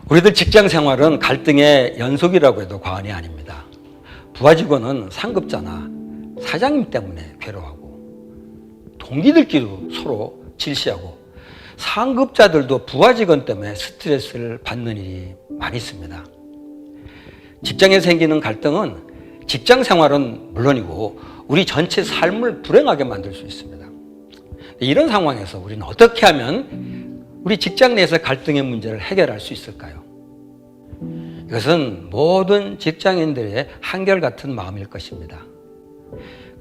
우리들 직장 생활은 갈등의 연속이라고 해도 과언이 아닙니다. 부하 직원은 상급자나 사장님 때문에 괴로워하고, 동기들끼리도 서로 질시하고, 상급자들도 부하 직원 때문에 스트레스를 받는 일이 많이 있습니다. 직장에 생기는 갈등은 직장 생활은 물론이고 우리 전체 삶을 불행하게 만들 수 있습니다. 이런 상황에서 우리는 어떻게 하면 우리 직장 내에서 갈등의 문제를 해결할 수 있을까요? 이것은 모든 직장인들의 한결같은 마음일 것입니다.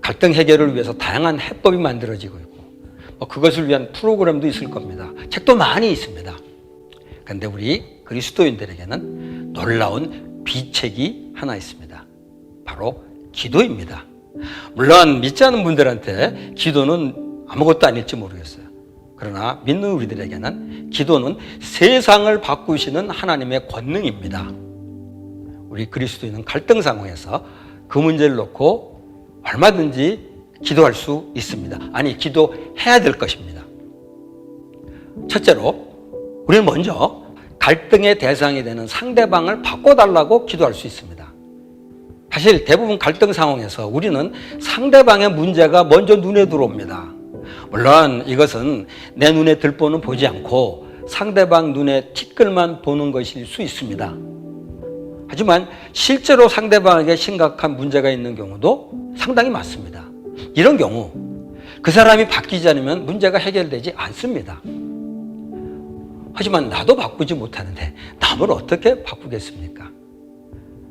갈등 해결을 위해서 다양한 해법이 만들어지고 있고, 그것을 위한 프로그램도 있을 겁니다. 책도 많이 있습니다. 그런데 우리 그리스도인들에게는 놀라운 비책이 하나 있습니다. 바로 기도입니다. 물론 믿지 않는 분들한테 기도는 아무것도 아닐지 모르겠어요. 그러나 믿는 우리들에게는 기도는 세상을 바꾸시는 하나님의 권능입니다. 우리 그리스도인은 갈등 상황에서 그 문제를 놓고 얼마든지 기도할 수 있습니다. 아니, 기도해야 될 것입니다. 첫째로, 우리는 먼저 갈등의 대상이 되는 상대방을 바꿔달라고 기도할 수 있습니다. 사실 대부분 갈등 상황에서 우리는 상대방의 문제가 먼저 눈에 들어옵니다. 물론 이것은 내 눈에 들보는 보지 않고 상대방 눈에 티끌만 보는 것일 수 있습니다. 하지만 실제로 상대방에게 심각한 문제가 있는 경우도 상당히 많습니다. 이런 경우 그 사람이 바뀌지 않으면 문제가 해결되지 않습니다. 하지만 나도 바꾸지 못하는데 남을 어떻게 바꾸겠습니까?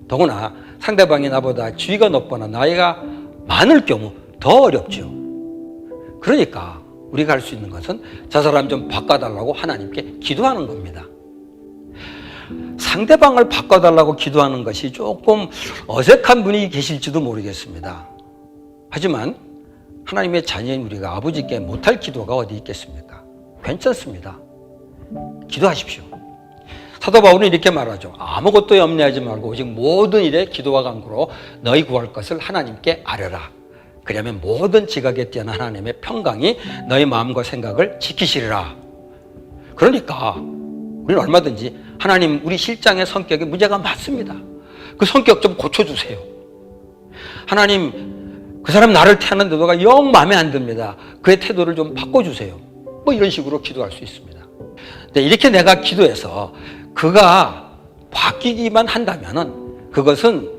더구나 상대방이 나보다 지위가 높거나 나이가 많을 경우 더 어렵죠. 그러니까 우리가 할 수 있는 것은 저 사람 좀 바꿔달라고 하나님께 기도하는 겁니다. 상대방을 바꿔달라고 기도하는 것이 조금 어색한 분이 계실지도 모르겠습니다. 하지만 하나님의 자녀인 우리가 아버지께 못할 기도가 어디 있겠습니까? 괜찮습니다. 기도하십시오. 사도 바울은 이렇게 말하죠. 아무것도 염려하지 말고 오직 모든 일에 기도와 간구로 너희 구할 것을 하나님께 아뢰라. 그러면 모든 지각에 뛰어난 하나님의 평강이 너희 마음과 생각을 지키시리라. 그러니까 우리는 얼마든지 하나님, 우리 실장의 성격에 문제가 많습니다. 그 성격 좀 고쳐주세요. 하나님, 그 사람 나를 태하는 태도가 영 마음에 안 듭니다. 그의 태도를 좀 바꿔주세요. 이런 식으로 기도할 수 있습니다. 근데 이렇게 내가 기도해서 그가 바뀌기만 한다면은 그것은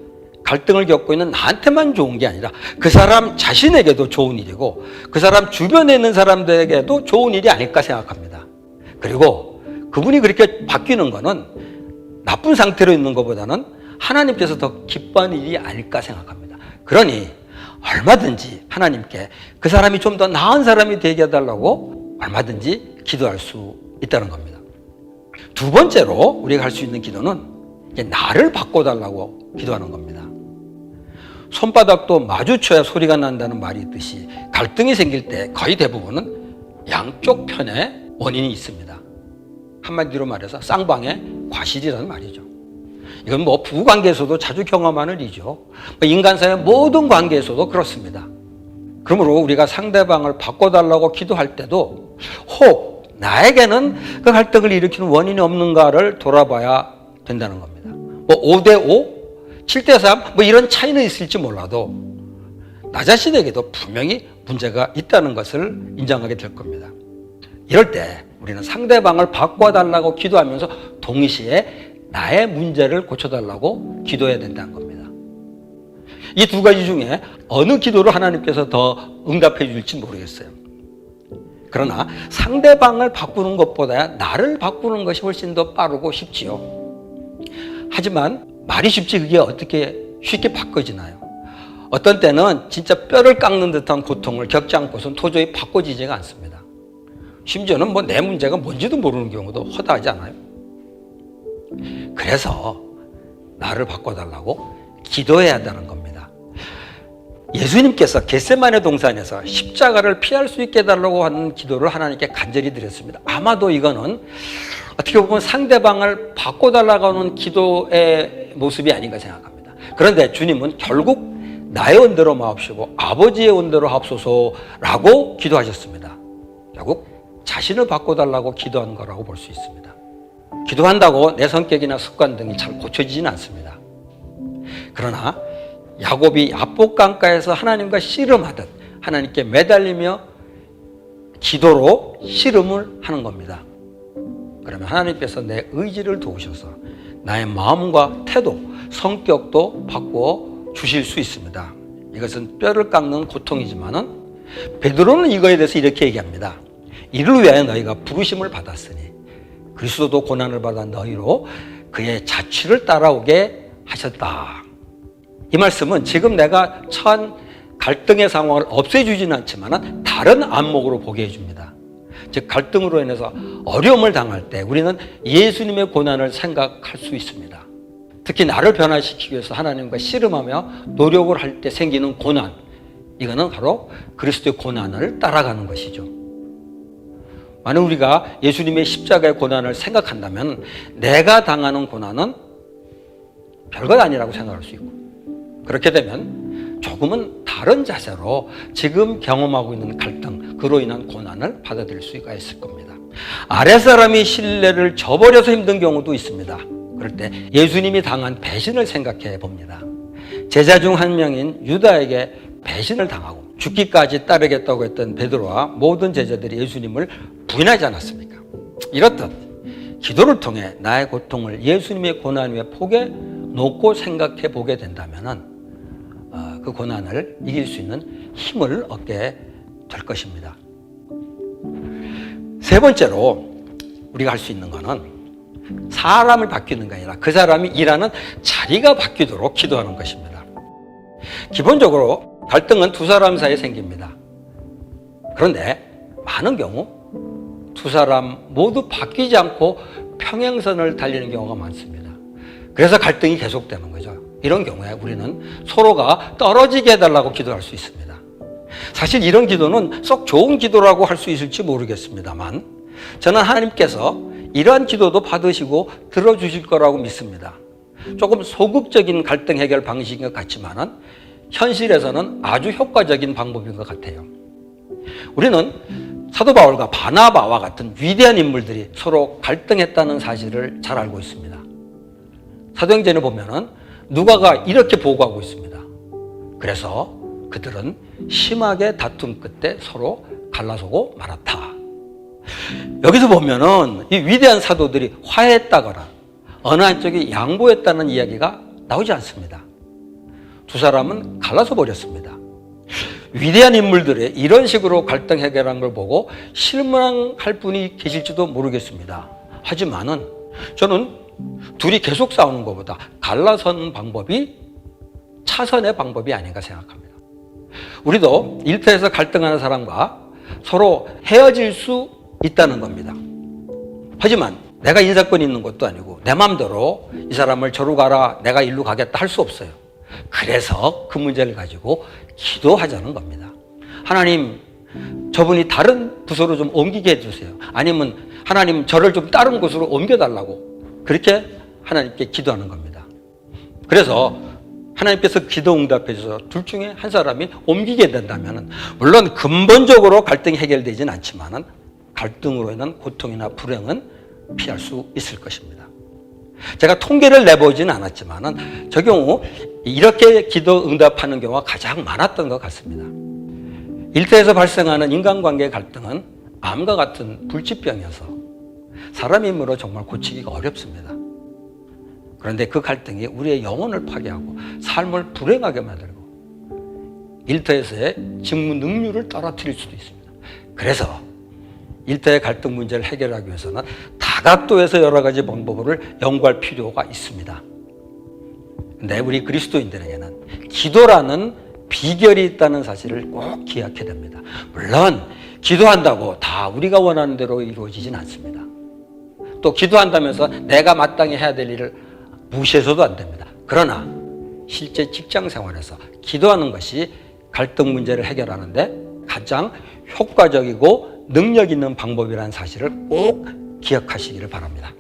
갈등을 겪고 있는 나한테만 좋은 게 아니라 그 사람 자신에게도 좋은 일이고 그 사람 주변에 있는 사람들에게도 좋은 일이 아닐까 생각합니다. 그리고 그분이 그렇게 바뀌는 거는 나쁜 상태로 있는 것보다는 하나님께서 더 기뻐하는 일이 아닐까 생각합니다. 그러니 얼마든지 하나님께 그 사람이 좀 더 나은 사람이 되게 해달라고 얼마든지 기도할 수 있다는 겁니다. 두 번째로 우리가 할 수 있는 기도는 나를 바꿔달라고 기도하는 겁니다. 손바닥도 마주쳐야 소리가 난다는 말이 있듯이 갈등이 생길 때 거의 대부분은 양쪽 편에 원인이 있습니다. 한마디로 말해서 쌍방의 과실이라는 말이죠. 이건 부부관계에서도 자주 경험하는 일이죠. 인간사의 모든 관계에서도 그렇습니다. 그러므로 우리가 상대방을 바꿔달라고 기도할 때도 혹 나에게는 그 갈등을 일으키는 원인이 없는가를 돌아봐야 된다는 겁니다. 5대5, 7대3 이런 차이는 있을지 몰라도 나 자신에게도 분명히 문제가 있다는 것을 인정하게 될 겁니다. 이럴 때 우리는 상대방을 바꿔달라고 기도하면서 동시에 나의 문제를 고쳐달라고 기도해야 된다는 겁니다. 이 두 가지 중에 어느 기도를 하나님께서 더 응답해 줄지 모르겠어요. 그러나 상대방을 바꾸는 것보다 나를 바꾸는 것이 훨씬 더 빠르고 쉽지요. 하지만 말이 쉽지 그게 어떻게 쉽게 바꿔지나요? 어떤 때는 진짜 뼈를 깎는 듯한 고통을 겪지 않고서는 도저히 바꿔지지가 않습니다. 심지어는 내 문제가 뭔지도 모르는 경우도 허다하지 않아요? 그래서 나를 바꿔달라고 기도해야 한다는 겁니다. 예수님께서 겟세마네 동산에서 십자가를 피할 수 있게 해달라고 하는 기도를 하나님께 간절히 드렸습니다. 아마도 이거는 어떻게 보면 상대방을 바꿔달라고 하는 기도의 모습이 아닌가 생각합니다. 그런데 주님은 결국 나의 원대로 마옵시고 아버지의 원대로 하옵소서라고 기도하셨습니다. 결국 자신을 바꿔달라고 기도한 거라고 볼 수 있습니다. 기도한다고 내 성격이나 습관 등이 잘 고쳐지지는 않습니다. 그러나 야곱이 야복강가에서 하나님과 씨름하듯 하나님께 매달리며 기도로 씨름을 하는 겁니다. 그러면 하나님께서 내 의지를 도우셔서 나의 마음과 태도, 성격도 바꾸어 주실 수 있습니다. 이것은 뼈를 깎는 고통이지만은 베드로는 이거에 대해서 이렇게 얘기합니다. 이를 위하여 너희가 부르심을 받았으니 그리스도도 고난을 받아 너희로 그의 자취를 따라오게 하셨다. 이 말씀은 지금 내가 처한 갈등의 상황을 없애주지는 않지만 다른 안목으로 보게 해줍니다. 즉 갈등으로 인해서 어려움을 당할 때 우리는 예수님의 고난을 생각할 수 있습니다. 특히 나를 변화시키기 위해서 하나님과 씨름하며 노력을 할 때 생기는 고난, 이거는 바로 그리스도의 고난을 따라가는 것이죠. 만약 우리가 예수님의 십자가의 고난을 생각한다면 내가 당하는 고난은 별것 아니라고 생각할 수 있고, 그렇게 되면 조금은 다른 자세로 지금 경험하고 있는 갈등, 그로 인한 고난을 받아들일 수가 있을 겁니다. 아랫사람이 신뢰를 저버려서 힘든 경우도 있습니다. 그럴 때 예수님이 당한 배신을 생각해 봅니다. 제자 중 한 명인 유다에게 배신을 당하고 죽기까지 따르겠다고 했던 베드로와 모든 제자들이 예수님을 부인하지 않았습니까? 이렇듯 기도를 통해 나의 고통을 예수님의 고난 위에 포개 놓고 생각해 보게 된다면 그 고난을 이길 수 있는 힘을 얻게 될 것입니다. 세 번째로 우리가 할 수 있는 것은 사람을 바뀌는 게 아니라 그 사람이 일하는 자리가 바뀌도록 기도하는 것입니다. 기본적으로 갈등은 두 사람 사이에 생깁니다. 그런데 많은 경우 두 사람 모두 바뀌지 않고 평행선을 달리는 경우가 많습니다. 그래서 갈등이 계속되는 거죠. 이런 경우에 우리는 서로가 떨어지게 해달라고 기도할 수 있습니다. 사실 이런 기도는 썩 좋은 기도라고 할 수 있을지 모르겠습니다만 저는 하나님께서 이러한 기도도 받으시고 들어주실 거라고 믿습니다. 조금 소극적인 갈등 해결 방식인 것 같지만은 현실에서는 아주 효과적인 방법인 것 같아요. 우리는 사도 바울과 바나바와 같은 위대한 인물들이 서로 갈등했다는 사실을 잘 알고 있습니다. 사도행전에 보면은 누가가 이렇게 보고하고 있습니다. 그래서 그들은 심하게 다툼 끝에 서로 갈라서고 말았다. 여기서 보면은 이 위대한 사도들이 화해했다거나 어느 한쪽이 양보했다는 이야기가 나오지 않습니다. 두 사람은 갈라서 버렸습니다. 위대한 인물들의 이런 식으로 갈등 해결한 걸 보고 실망할 분이 계실지도 모르겠습니다. 하지만은 저는 둘이 계속 싸우는 것보다 갈라서는 방법이 차선의 방법이 아닌가 생각합니다. 우리도 일터에서 갈등하는 사람과 서로 헤어질 수 있다는 겁니다. 하지만 내가 인사권이 있는 것도 아니고 내 마음대로 이 사람을 저로 가라, 내가 일로 가겠다 할 수 없어요. 그래서 그 문제를 가지고 기도하자는 겁니다. 하나님, 저분이 다른 부서로 좀 옮기게 해주세요. 아니면 하나님, 저를 좀 다른 곳으로 옮겨달라고 그렇게 하나님께 기도하는 겁니다. 그래서 하나님께서 기도 응답해 주셔서 둘 중에 한 사람이 옮기게 된다면 물론 근본적으로 갈등이 해결되지는 않지만 갈등으로 인한 고통이나 불행은 피할 수 있을 것입니다. 제가 통계를 내보지는 않았지만 저 경우 이렇게 기도 응답하는 경우가 가장 많았던 것 같습니다. 일터에서 발생하는 인간관계 갈등은 암과 같은 불치병이어서 사람의 힘으로 정말 고치기가 어렵습니다. 그런데 그 갈등이 우리의 영혼을 파괴하고 삶을 불행하게 만들고 일터에서의 직무 능률을 떨어뜨릴 수도 있습니다. 그래서 일터의 갈등 문제를 해결하기 위해서는 다각도에서 여러 가지 방법을 연구할 필요가 있습니다. 근데 우리 그리스도인들에게는 기도라는 비결이 있다는 사실을 꼭 기억해야 됩니다. 물론 기도한다고 다 우리가 원하는 대로 이루어지진 않습니다. 또 기도한다면서 내가 마땅히 해야 될 일을 무시해서도 안 됩니다. 그러나 실제 직장 생활에서 기도하는 것이 갈등 문제를 해결하는데 가장 효과적이고 능력 있는 방법이라는 사실을 꼭 기억하시기를 바랍니다.